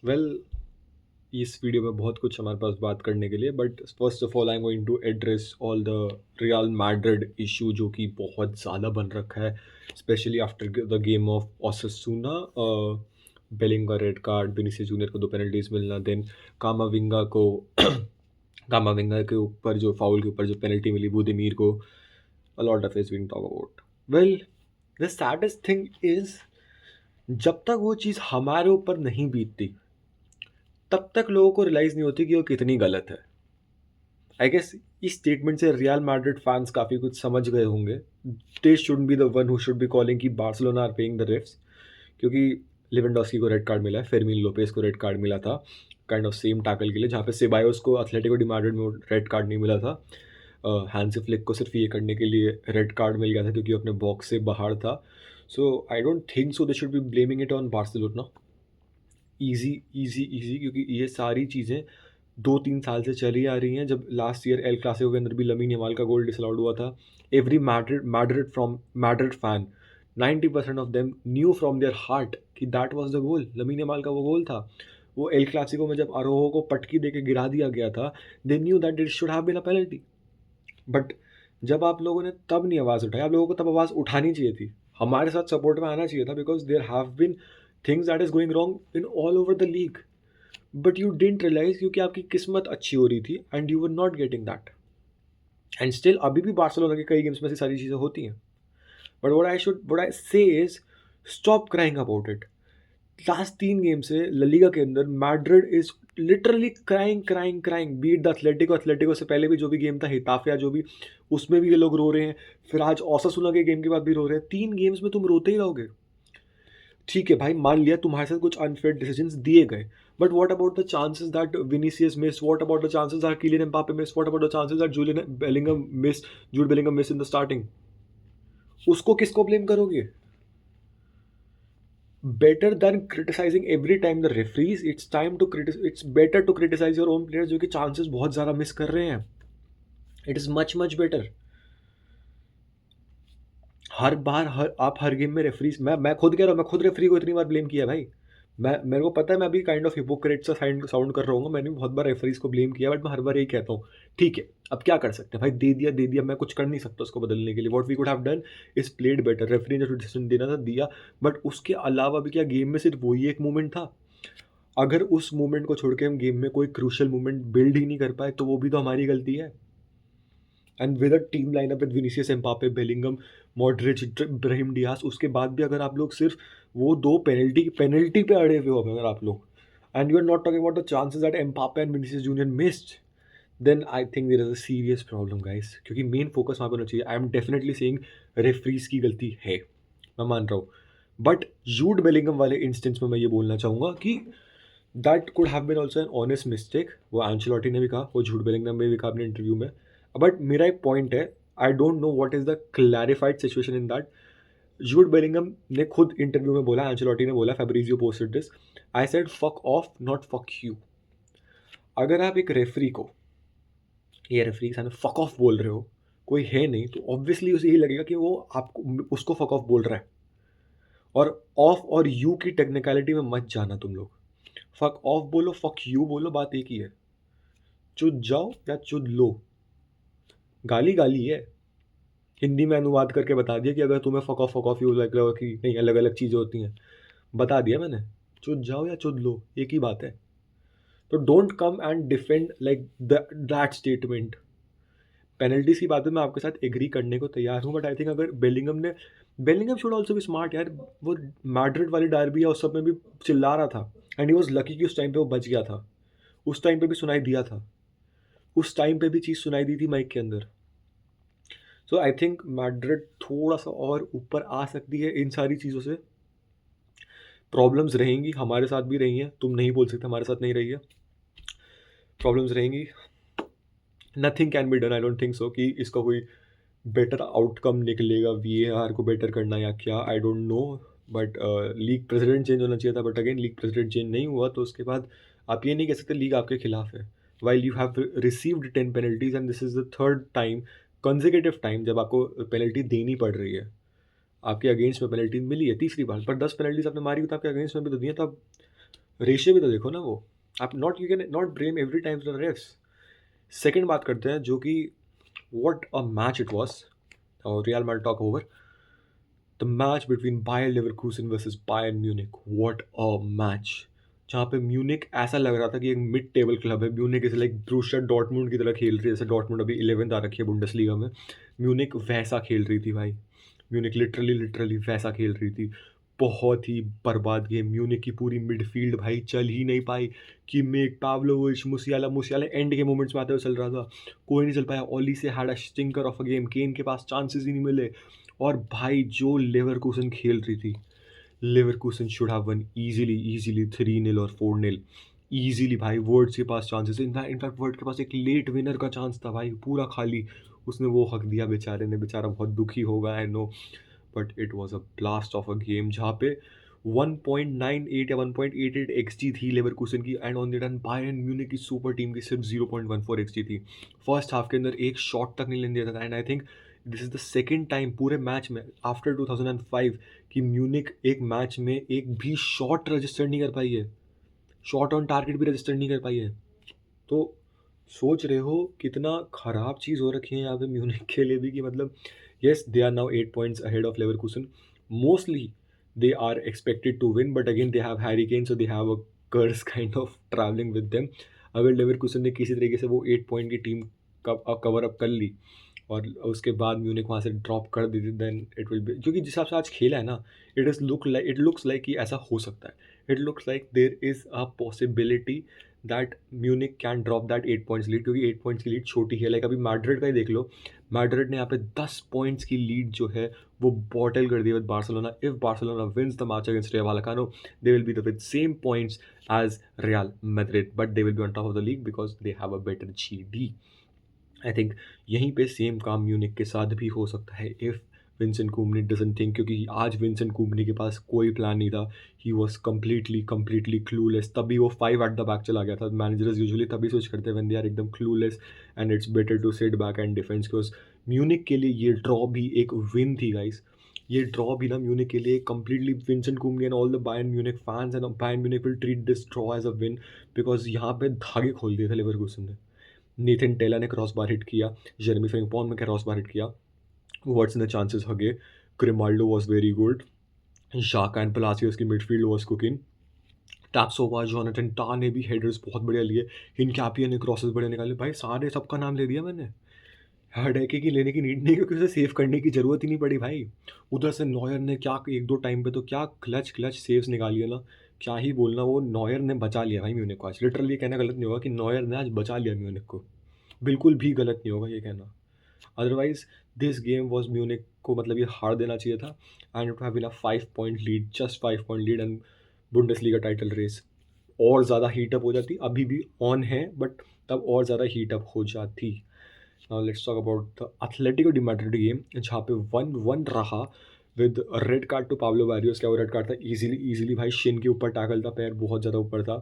Well इस video में बहुत कुछ हमारे पास बात करने के लिए, but first of all I am going to address all the Real Madrid issue जो कि बहुत ज़्यादा बन रखा है, specially after the game of Osasuna. Bellingham का रेड कार्ड, विनीसियस जूनियर को 2 पेनल्टीज मिलना, देन कामाविंगा को कामाविंगा के ऊपर जो फाउल के ऊपर जो पेनल्टी मिली बुदिमीर को, a lot of is being talk about. Well, the saddest thing is, जब तक वो चीज़ हमारे ऊपर नहीं बीतती तब तक लोगों को रियलाइज़ नहीं होती कि वो कितनी गलत है। आई गेस इस स्टेटमेंट से रियल मैड्रिड फैंस काफ़ी कुछ समझ गए होंगे। They shouldn't be the one who should be calling कि Barcelona are paying the refs, क्योंकि लेवेंडोस्की को रेड कार्ड मिला है, फेर्मिन लोपेस को रेड कार्ड मिला था काइंड ऑफ सेम टैकल के लिए, जहाँ पे सेबायोस को एथलेटिको डी मैड्रिड में रेड कार्ड नहीं मिला था। हैंसी फ्लिक को सिर्फ ये करने के लिए रेड कार्ड मिल गया था क्योंकि वो अपने बॉक्स से बाहर था। So I don't think so they should be blaming it on Barcelona. Easy easy easy, क्योंकि ये सारी चीज़ें 2-3 साल से चली आ रही हैं। जब लास्ट ईयर एल क्लासिको के अंदर भी लमीन यमाल का गोल डिसअलाउड हुआ था, every Madrid fan 90% of them knew from their heart कि that was the goal, Lamine Yamal का वो गोल था। वो एल क्लासिको में जब अरोहो को पटकी देके गिरा दिया गया था, they knew that it should have been a penalty. But जब आप लोगों ने तब नहीं आवाज़ उठाई, आप लोगों को तब आवाज़ उठानी चाहिए थी, हमारे साथ सपोर्ट में आना चाहिए था, because there have been things that is going wrong in all over the league, but you didn't realise क्योंकि आपकी किस्मत अच्छी हो रही थी and you were not getting that. And still अभी भी बार्सिलोना के कई गेम्स में से सारी चीज़ें होती हैं। But what I say is, stop crying about it. Last 3 game से ला के अंदर Madrid is literally crying crying crying, beat the Atletico से पहले भी जो भी गेम था हिताफिया जो भी, उसमें भी ये लोग रो रहे हैं, फिर आज ओसासुना के गेम के बाद भी रो रहे हैं। 3 गेम्स में तुम रोते ही रहोगे। ठीक है भाई, मान लिया तुम्हारे साथ कुछ अनफेयर डिसीजंस दिए गए, but what about the chances that Vinicius miss, what about the chances that Kylian Mbappe miss, what about the chances that Jude Bellingham miss in the starting. उसको किसको ब्लेम करोगे? Better than criticising every time the referees, it's better to criticise your own players जो कि chances बहुत ज़्यादा miss कर रहे हैं। It is much much better. हर बार आप हर गेम में रेफरीज, मैं खुद कह रहा हूँ, मैं खुद रेफरी को इतनी बार ब्लेम किया भाई। मेरे को पता है मैं भी काइंड ऑफ हिपोक्रेट सा साउंड कर रहा हूँ, मैंने भी बहुत बार रेफरीज को ब्लेम किया, बट मैं हर बार यही कहता हूँ ठीक है, अब क्या कर सकते हैं भाई, दे दिया, मैं कुछ कर नहीं सकता उसको बदलने के लिए। What we could have done is played better. Referee ने जो डिसीजन देना था दिया, बट उसके अलावा भी क्या गेम में सिर्फ वही एक मोमेंट था? अगर उस मोमेंट को छोड़ के हम गेम में कोई क्रूशियल मोमेंट बिल्ड ही नहीं कर पाए तो वो भी तो हमारी गलती है। And with a team lineup with Vinicius Mbappe Bellingham Modric Brahim Diaz, उसके बाद भी अगर आप लोग सिर्फ वो 2 पेनल्टी पे अड़े हुए हो, अगर आप लोग, and you are not talking about the chances that Mbappe and Vinicius Junior missed, then I think there is a serious problem guys, क्योंकि मेन फोकस वहाँ पर होना चाहिए। I am definitely saying referees की गलती है, मैं मान रहा हूँ, बट जूड बेलिंगम वाले इंस्टेंस में मैं ये बोलना चाहूँगा कि that could have been also an honest mistake. वो एंचेलोटी ने भी कहा, वो जूड बेलिंगम ने भी कहा अपने इंटरव्यू में। बट मेरा एक पॉइंट है, I don't know what is the clarified situation in that. Jude Bellingham ने खुद इंटरव्यू में बोला, एंचेलोटी ने बोला, Fabrizio posted this, I said fuck off not fuck you. अगर आप एक रेफरी को, ये रेफरी के सामने फक ऑफ बोल रहे हो, कोई है नहीं, तो ऑब्वियसली उसे यही लगेगा कि वो आपको उसको फक ऑफ बोल रहा है। और ऑफ और यू की टेक्निकलिटी में मत जाना तुम लोग। फक ऑफ बोलो, फक यू बोलो, बात एक ही है। चुद जाओ या चुद लो, गाली गाली है। हिंदी में अनुवाद करके बता दिया कि अगर तुम्हें फक ऑफ यू लग रहा हो कि नहीं, अलग अलग चीज़ें होती हैं, बता दिया मैंने। चुद जाओ या चुद लो, एक ही बात है। तो don't come and defend like that statement. Penalties की बात में मैं आपके साथ एग्री करने को तैयार हूँ, बट आई थिंक अगर बेलिंगम शुड ऑल्सो भी स्मार्ट यार। वो मैड्रिड वाली डायर्बी है, उस सब में भी चिल्ला रहा था, एंड ही वॉज लकी कि उस टाइम पे वो बच गया था। उस टाइम पे भी सुनाई दिया था, उस टाइम पे भी चीज़ सुनाई दी थी माइक के अंदर। सो आई थिंक मैड्रिड थोड़ा सा और ऊपर आ सकती है इन सारी चीज़ों से। प्रॉब्लम्स रहेंगी, हमारे साथ भी रही हैं, तुम नहीं बोल सकते हमारे साथ नहीं रही है, प्रॉब्लम्स रहेंगी। Nothing can be done, I don't think सो कि इसका कोई बेटर आउटकम निकलेगा, वीएआर को बेटर करना या क्या, I don't know. But league president change होना चाहिए था, but again league president change नहीं हुआ, तो उसके बाद आप ये नहीं कह सकते लीग आपके खिलाफ है। While you have received 10 penalties and this is the third time, consecutive time जब आपको पेनल्टी देनी पड़ रही है, आपके अगेंस्ट में पेनल्टी मिली है तीसरी बार, पर 10 पेनल्टीज आपने मारी तो आपके अगेंस्ट में भी तो दी है, तो अब रेशियो भी तो देखो ना वो। आप not you can not blame every time the refs. Second बात करते हैं जो कि what a match it was. और real mad talk over the match between Bayer Leverkusen versus Bayer Munich. What a match, जहाँ पे म्यूनिक ऐसा लग रहा था कि एक मिड टेबल क्लब है। Munich is like Borussia Dortmund की तरह खेल रही है, जैसे डॉर्टमुंड अभी 11th आ रखी है बुंडेसलीगा में। म्यूनिक वैसा खेल रही थी भाई। म्यूनिक लिटरली लिटरली वैसा खेल रही थी। बहुत ही बर्बाद गेम। म्यूनिक की पूरी मिडफील्ड भाई चल ही नहीं पाई। कि मेक पाव्लोविच मुसियाला मुसियाला एंड के मोमेंट्स में आते हुए चल रहा था, कोई नहीं चल पाया। Olise had a stinker of a game, Kane के पास चांसेस ही नहीं मिले। और भाई जो लेवरकूसन खेल रही थी, Leverkusen should have one easily easily 3-0 और 4-0 इजीली भाई। वर्ड्स के पास चांसेस, इनफैक्ट वर्ड के पास एक लेट विनर का चांस था भाई, पूरा खाली। उसने वो हक दिया बेचारे ने, बेचारा बहुत दुखी होगा I know. But it was a blast of a game जहाँ पे 1.98 या 1.88 एक्सजी थी लेवरकूसन की, and on the run Bayern Munich की सुपर टीम की सिर्फ 0.14 एक्सजी थी। फर्स्ट हाफ के अंदर एक शॉट तक नहीं लेने दिया था। And I think this is the second time पूरे मैच में आफ्टर 2005 कि म्यूनिख एक मैच में एक भी शॉट रजिस्टर नहीं कर पाई है, शॉट ऑन टारगेट भी रजिस्टर नहीं कर पाई है। तो सोच रहे हो कितना ख़राब चीज़ हो रखी है यहाँ पे म्यूनिख के लिए भी, कि मतलब yes they are now 8 points ahead of Leverkusen. Mostly they are expected to win, but again they have Harry Kane, so they have a curse kind of travelling with them. अगर Leverkusen ने किसी तरीके से वो 8 point की team cover up कर ली और उसके बाद म्यूनिख वहाँ से ड्रॉप कर दी, देन इट विल बी, क्योंकि जिस हिसाब से आज खेला है ना, इट लुक्स लाइक कि ऐसा हो सकता है। It looks like there is a possibility that Munich can drop that 8 points lead, क्योंकि 8 पॉइंट्स की लीड छोटी है। लाइक अभी मैड्रिड का ही देख लो, मैड्रिड ने यहाँ पे 10 पॉइंट्स की लीड जो है वो बॉटल कर दी with Barcelona. If Barcelona wins the match against Real Vallecano, they will be the with same points as Real Madrid, but they will be on top of the league because they have a better GD. I think यहीं पे same काम Munich के साथ भी हो सकता है if Vincent कुम्पनी doesn't think, क्योंकि आज विंसेंट कुम्पनी के पास कोई प्लान नहीं था। He was completely completely clueless, तभी वो 5 एट द बैक चला गया था। मैनेजर्स यूजुअली तभी स्विच करते हैं व्हेन दे आर एकदम clueless, and it's better to sit back and defence. Because Munich के लिए ये ड्रॉ भी एक विन थी गाइस। ये ड्रॉ भी ना म्यूनिक के लिए completely, Vincent Kompany and all the Bayern Munich fans and Bayern Munich will treat this draw as a win, because यहाँ पे धागे खोल दिए थे लेवरकूसन ने। नेथन टेलर ने क्रॉस बार हिट किया, जेरेमी फ्रिंपॉन ने क्रॉस बार हिट किया, वर्ड्स ने चांसेस हगे, Grimaldo was very good, Xhaka and Palacios की midfield was cooking, Tapsoba Jonathan Tah ने भी हेडर्स बहुत बढ़िया लिए, हिनकैपिया ने क्रॉसेस बढ़िया निकाले। भाई सारे सबका नाम ले दिया मैंने, हडैके की लेने की नीड नहीं, क्योंकि उसे सेव करने की ज़रूरत ही नहीं पड़ी भाई। उधर से नॉयर ने क्या एक दो टाइम पे तो क्या क्लच क्लच सेव्स निकाली है ना, क्या ही बोलना। वो नॉयर ने बचा लिया भाई म्यूनिक को आज। लिटरली कहना गलत नहीं होगा कि नॉयर ने आज बचा लिया म्यूनिक को, बिल्कुल भी गलत नहीं होगा ये कहना। Otherwise this game was Munich को मतलब ये हार देना चाहिए था, and it have been a 5 point lead, just 5 point lead, and Bundesliga title race और ज़्यादा हीटअप हो जाती। अभी भी ऑन है बट तब और ज़्यादा हीटअप हो जाती। Now let's talk about the Atletico de Madrid game, जहाँ पे 1-1 रहा with red card to Pablo Barrios. क्या वो रेड कार्ड था? इजीली इजीली भाई, शिन के ऊपर टैकल था, पैर बहुत ज़्यादा ऊपर था,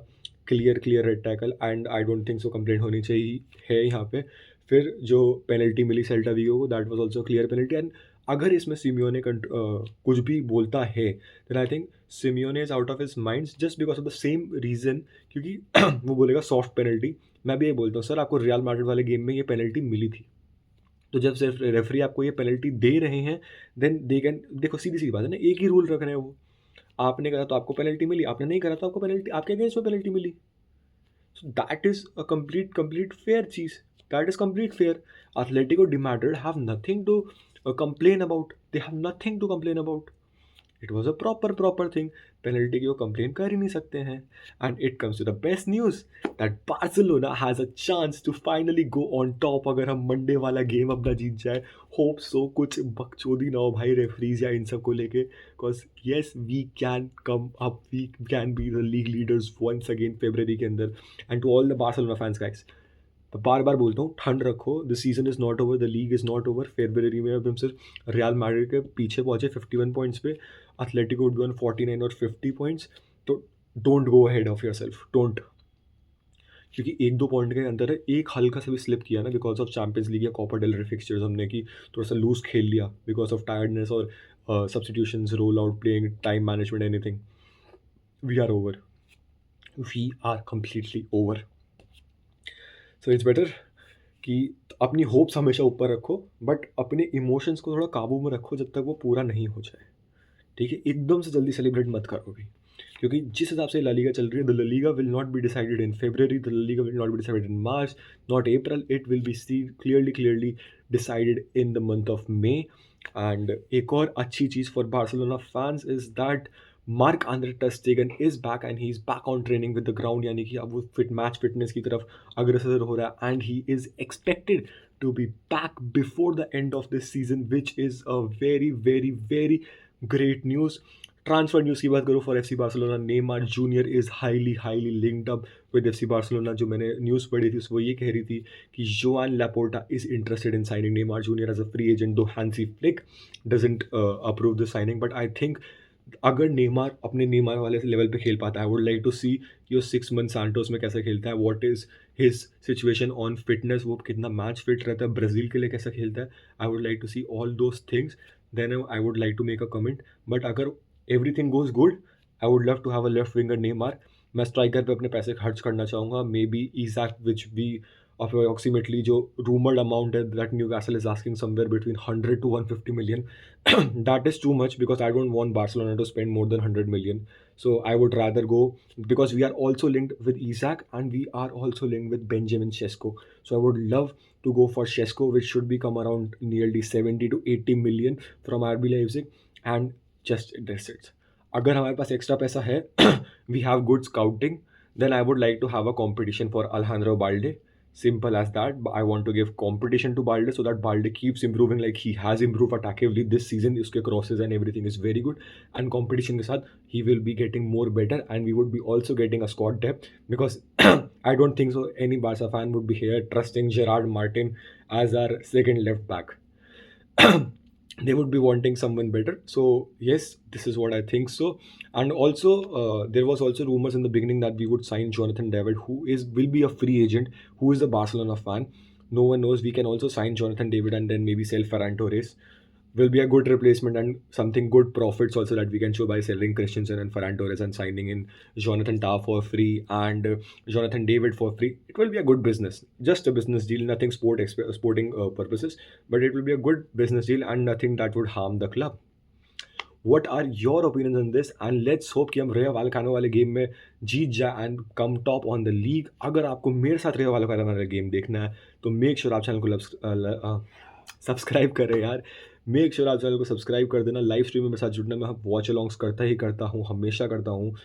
clear clear red tackle, and I don't think so complaint होनी चाहिए है यहाँ पे। फिर जो पेनल्टी मिली सेल्टा वीगो को, that was also clear penalty. And अगर इसमें सिमियोने कुछ भी बोलता है, then I think Simeone is out of his mind just because of the same reason, क्योंकि वो बोलेगा सॉफ्ट पेनल्टी। मैं भी ये बोलता हूँ सर, आपको रियल मैड्रिड वाले गेम में ये पेनल्टी मिली थी, तो जब सिर्फ रेफरी आपको ये पेनल्टी दे रहे हैं, देन दे कैन, देखो सीधी सी बात है ना, एक ही रूल रख रहे हैं वो। आपने करा तो आपको पेनल्टी मिली, आपने नहीं करा तो आपको पेनल्टी, आपके अगेंस्ट में पेनल्टी मिली। So that is a complete fair cheese. That is complete fair. Atletico de Madrid have nothing to complain about. They have nothing to complain about. It was a proper thing. Penalty की वो complain कर ही नहीं सकते हैं. And it comes to the best news that Barcelona has a chance to finally go on top अगर हम Monday वाला game अपना जीत जाए. Hope so. कुछ बकचोदी ना हो भाई रेफरीज या इन सब को लेके. Because yes, we can come up. We can be the league leaders once again February के अंदर. And to all the Barcelona fans guys, तो बार बार बोलता हूँ, ठंड रखो, the season is not over, the league is not over. February में अब हम सिर्फ रियल मैड्रिड के पीछे पहुँचे 51 पॉइंट्स पे, एथलेटिको वुड बी ऑन 49 और 50 पॉइंट्स। तो don't go ahead of your self, don't, क्योंकि 1-2 पॉइंट के अंदर है। एक हल्का सा भी स्लिप किया ना बिकॉज ऑफ चैंपियंस लीग या कॉपर डेल रे फिक्सचर्स हमने की, थोड़ा सा लूज खेल लिया बिकॉज ऑफ टायर्डनेस और substitutions, roll out, playing time management, anything, we are over. We are completely over. So it's better कि अपनी होप्स हमेशा ऊपर रखो, बट अपने इमोशंस को थोड़ा काबू में रखो जब तक वो पूरा नहीं हो जाए. ठीक है, एकदम से जल्दी सेलिब्रेट मत करो भी, क्योंकि जिस हिसाब से ला लीगा चल रही है, the La Liga will not be decided in February, the La Liga will not be decided in March, not April, it will be see clearly decided in the month of May. And एक और अच्छी चीज़ for Barcelona fans is that Mark Andre ter Stegen is back and he is back on training with the ground, यानी कि अब वो fitness की तरफ अग्रसर हो रहा है, and he is expected to be back before the end of this season, which is a very very very great news. Transfer news की बात करूँ for FC Barcelona, Neymar junior is highly linked up with FC Barcelona. जो मैंने news पढ़ी थी वो ये कह रही थी कि Joan Laporta is interested in signing Neymar Junior as a free agent, though Hansi Flick doesn't approve the signing. But I think अगर नेमार अपने नेमार वाले लेवल पे खेल पाता है, I would like to see your 6 month Santos में कैसे खेलता है, what is his situation on fitness, वो कितना मैच फिट रहता है, ब्राज़ील के लिए कैसा खेलता है. I would like to see all those things, then I would like to make a comment. But अगर everything goes good, I would love to have a left winger Neymar. मैं striker पे अपने पैसे खर्च करना चाहूँगा, maybe Isak, which be approximately जो rumored amount है that Newcastle is asking somewhere between 100 to 150 million. That is too much because I don't want Barcelona to spend more than 100 million. So I would rather go, because we are also linked with Isaac and we are also linked with Benjamin Sesko. So I would love to go for Sesko, which should be come around nearly 70 to 80 million from RB Leipzig, and just that's it. अगर हमारे पास extra पैसा है, we have good scouting, then I would like to have a competition for Alejandro Balde. Simple as that. I want to give competition to Balde so that Balde keeps improving like he has improved attackively this season. Uske crosses and everything is very good. And competition ke saath, he will be getting more better, and we would be also getting a squad depth, because I don't think so any Barca fan would be here trusting Gerard Martin as our second left back. They would be wanting someone better. So yes, this is what I think so. And also there was also rumors in the beginning that we would sign Jonathan David, who is will be a free agent, who is a Barcelona fan. No one knows. We can also sign Jonathan David and then maybe sell Ferran Torres. Will be a good replacement and something good profits also that we can show by selling Christensen and Ferran Torres and signing in Jonathan Tah for free and Jonathan David for free. It will be a good business, just a business deal, nothing sporting purposes, but it will be a good business deal and nothing that would harm the club. What are your opinions on this? And let's hope कि हम रेया वालकानो वाले game में जीत जाए and come top on the league. अगर आपको मेरे साथ रेया वालकानो वाला गेम देखना है तो मेक श्योर आप चैनल को सब्सक्राइब करें यार. मेक श्योर आप चैनल को सब्सक्राइब कर देना. लाइव स्ट्रीम में मेरे साथ जुड़ना, मैं वॉच अलॉन्ग्स करता ही करता हूँ, हमेशा करता हूँ,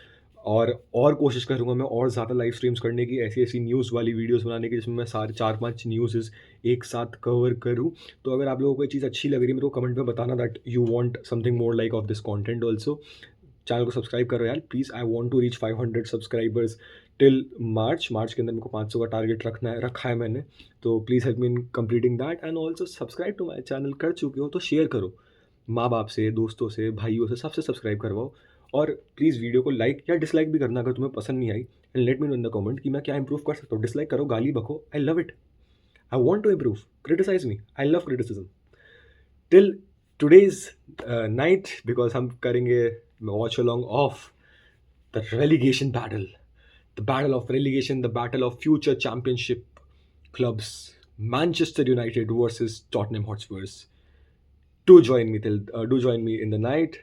और कोशिश करूँगा मैं और ज़्यादा लाइव स्ट्रीम्स करने की, ऐसी ऐसी न्यूज़ वाली वीडियोस बनाने की जिसमें मैं सारे 4-5 न्यूज़ एक साथ कवर करूँ. तो अगर आप लोगों को ये चीज़ अच्छी लग रही है मेरे को कमेंट में बताना that you want something more like of this content also. Channel को सब्सक्राइब करो यार please. I want to reach 500 subscribers till March के अंदर मेरे को 500 का टारगेट रखा है मैंने. तो please help me in completing that. And also subscribe to my channel. कर चुके हो तो शेयर करो, माँ बाप से, दोस्तों से, भाइयों से, सबसे सब्सक्राइब करवाओ. और प्लीज़ वीडियो को लाइक या डिसलाइक भी करना अगर तुम्हें पसंद नहीं आई. And let me know in the comment कि मैं क्या इंप्रूव कर सकता हूँ. डिसलाइक करो, गाली बको, I love it. I want to improve. Criticize me, I love criticism. Till today's night, because हम करेंगे watch along of the relegation battle, the battle of relegation, the battle of future championship clubs, Manchester United versus Tottenham Hotspurs. Do join me in the night.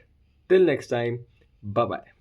Till next time, bye bye.